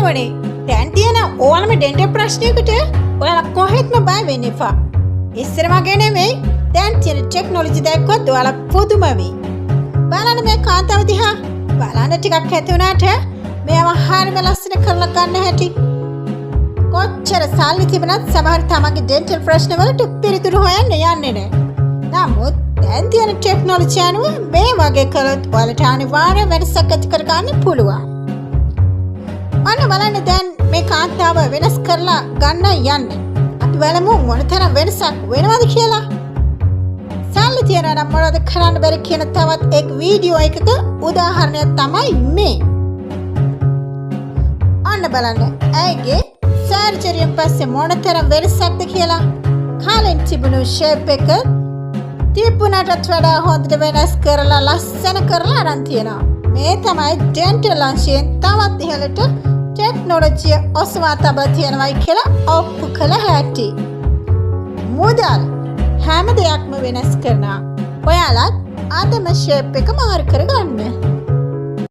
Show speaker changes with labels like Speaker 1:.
Speaker 1: ඕනේ. දැන් තියෙන ඕනම ඩෙන්ටල් ප්‍රශ්නයකට ඔයාලා කොහෙත්ම බය වෙන්න එපා. ඉස්සර වගේ නෙමෙයි. දැන් තියෙන ටෙක්නොලොජි දැක්කොත් ඔයාලා පුදුම වෙයි. බලන්න මේ කාන්තාව දිහා. බලන්න ටිකක් ඇති වුණාට මේව හරියම ලස්සන කරලා ගන්න හැටි. කොච්චර සල්ලි තිබුණත් සමහර තමන්ගේ ඩෙන්ටල් ප්‍රශ්න වලට පිළිතුරු හොයන්න යන්නේ නැහැ. නමුත් දැන් තියෙන ටෙක්නොලොජි අනුව මේ වගේ කළොත් ඔයාලට අනිවාර්ය වෙනසක් ඇති කර ගන්න පුළුවන්. අන්න බලන්න දැන් මේ කාන්තාව වෙනස් කරලා ගන්න යන්නේ. අපි බලමු මොනතරම් වෙනසක් වෙනවද කියලා. සල්ලි තියනවා නම් මොනවද කරන්න බැරි කියන තවත් එක් වීඩියෝ එකක උදාහරණයක් තමයි මේ. අන්න බලන්න. ඇයිගේ සර්ජරියෙන් පස්සේ මොනතරම් වෙනසක්ද කියලා. කාලෙන් තිබුණු ෂේප් එක තිබුණටත් වඩා හොඳට වෙනස් කරලා ලස්සන කරලා අරන් තියෙනවා. මේ තමයි ඩෙන්ටල් අංශයෙන් තවත් ඉහළට ටෙක්නොලොජිය ඔසවා තබා තියෙනවයි කියලා ඔප්පු කළ හැටි. මුදල් හැම දෙයක්ම වෙනස් කරනවා. ඔයාලත් අදම ෂේප් එක මාරු කරගන්න.